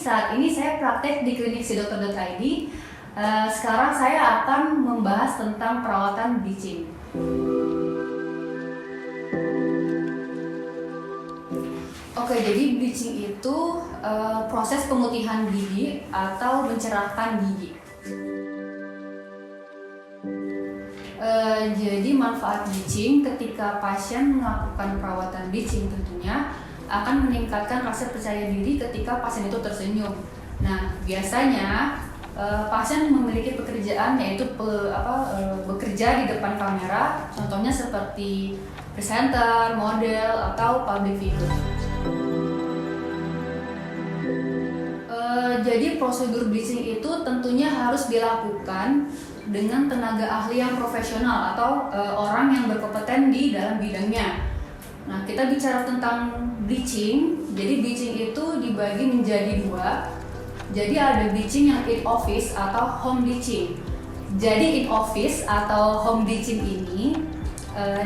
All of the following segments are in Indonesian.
saat ini saya praktek di klinik sidokter.id. Sekarang saya akan membahas tentang perawatan bleaching. Oke, jadi bleaching itu proses pemutihan gigi atau mencerahkan gigi. Jadi manfaat bleaching ketika pasien melakukan perawatan bleaching tentunya akan meningkatkan rasa percaya diri ketika pasien itu tersenyum. Nah, biasanya pasien memiliki pekerjaan yaitu bekerja di depan kamera, contohnya seperti presenter, model, atau public figure. Jadi prosedur bleaching itu tentunya harus dilakukan dengan tenaga ahli yang profesional atau orang yang berkompeten di dalam bidangnya. Nah, kita bicara tentang bleaching. Jadi bleaching itu dibagi menjadi dua. Jadi ada bleaching yang in office atau home bleaching. Jadi in office atau home bleaching ini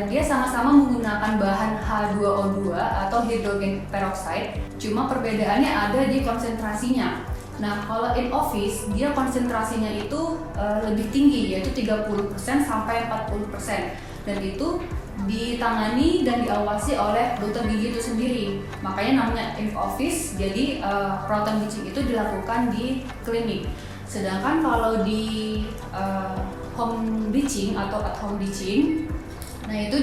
dia sama-sama menggunakan bahan H2O2 atau hydrogen peroxide. Cuma perbedaannya ada di konsentrasinya. Nah, kalau in office dia konsentrasinya itu lebih tinggi, yaitu 30% sampai 40%. Dan itu ditangani dan diawasi oleh dokter gigi itu sendiri. Makanya namanya in office. Jadi perawatan bleaching itu dilakukan di klinik. Sedangkan kalau di home bleaching atau at home bleaching, nah itu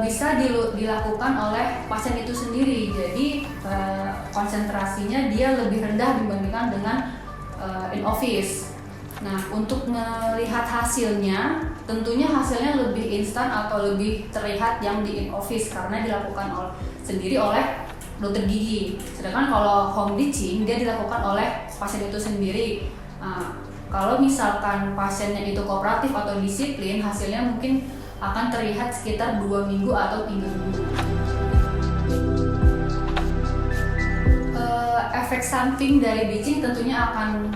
bisa dilakukan oleh pasien itu sendiri. Jadi konsentrasinya dia lebih rendah dibandingkan dengan in office. Nah, untuk melihat hasilnya, tentunya hasilnya lebih instan atau lebih terlihat yang di in office karena dilakukan sendiri oleh dokter gigi. Sedangkan kalau home bleaching dia dilakukan oleh pasien itu sendiri. Nah, kalau misalkan pasiennya itu kooperatif atau disiplin, hasilnya mungkin akan terlihat sekitar 2 minggu atau 3 minggu. Efek samping dari bleaching tentunya akan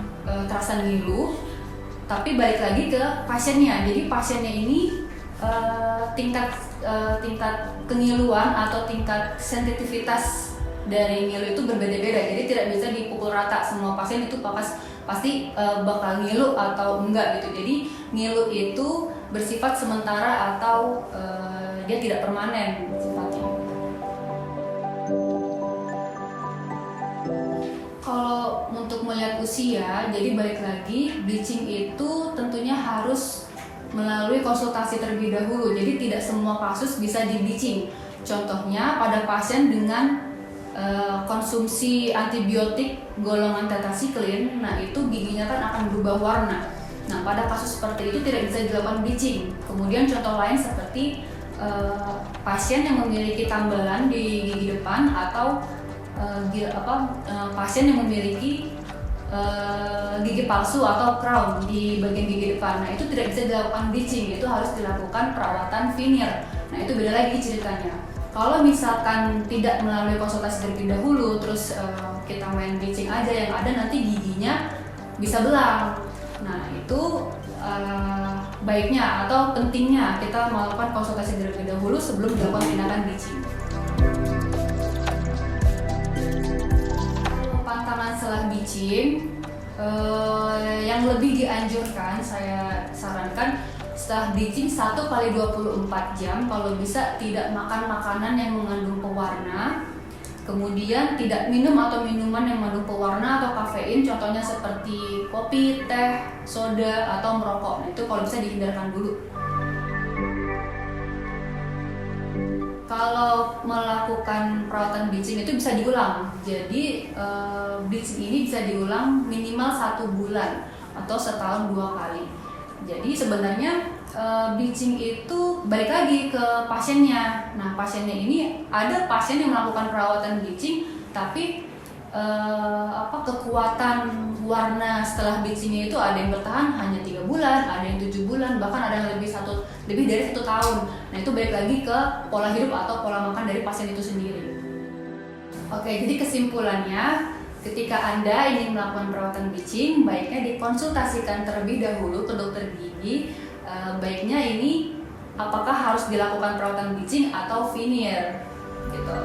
terasa ngilu, tapi balik lagi ke pasiennya. Jadi pasiennya ini tingkat kengiluan atau tingkat sensitivitas dari ngilu itu berbeda-beda. Jadi tidak bisa dipukul rata, semua pasien itu pasti bakal ngilu atau enggak gitu. Jadi ngilu itu bersifat sementara atau dia tidak permanen sifatnya. Kalau untuk melihat usia, jadi balik lagi, bleaching itu tentunya harus melalui konsultasi terlebih dahulu. Jadi tidak semua kasus bisa di bleaching. Contohnya pada pasien dengan konsumsi antibiotik golongan tetracycline, nah itu giginya kan akan berubah warna. Nah, pada kasus seperti itu tidak bisa dilakukan bleaching. Kemudian contoh lain seperti pasien yang memiliki tambalan di gigi depan atau pasien yang memiliki gigi palsu atau crown di bagian gigi depan. Nah, itu tidak bisa dilakukan bleaching, itu harus dilakukan perawatan veneer. Nah, itu beda lagi ceritanya. Kalau misalkan tidak melalui konsultasi terlebih dahulu, terus kita main bleaching aja, yang ada nanti giginya bisa belang. Nah, itu baiknya atau pentingnya kita melakukan konsultasi terlebih dahulu sebelum dilakukan tindakan bleaching. Pantangan setelah bleaching, yang lebih dianjurkan, saya sarankan setelah bleaching 1x24 jam kalau bisa tidak makan makanan yang mengandung pewarna, kemudian tidak minum atau minuman yang mengandung pewarna atau kafein, contohnya seperti kopi, teh, soda, atau merokok. Nah, itu kalau bisa dihindarkan dulu. Kalau melakukan perawatan bleaching itu bisa diulang. Jadi bleaching ini bisa diulang minimal 1 bulan atau setahun 2 kali. Jadi sebenarnya bleaching itu balik lagi ke pasiennya. Nah, pasiennya ini ada pasien yang melakukan perawatan bleaching tapi kekuatan warna setelah bleachingnya itu ada yang bertahan hanya 3 bulan, ada yang 7 bulan, bahkan ada yang lebih dari 1 tahun. Nah, itu balik lagi ke pola hidup atau pola makan dari pasien itu sendiri. Oke, jadi kesimpulannya, ketika Anda ingin melakukan perawatan bleaching, baiknya dikonsultasikan terlebih dahulu ke dokter gigi. Baiknya ini apakah harus dilakukan perawatan bleaching atau veneer gitu.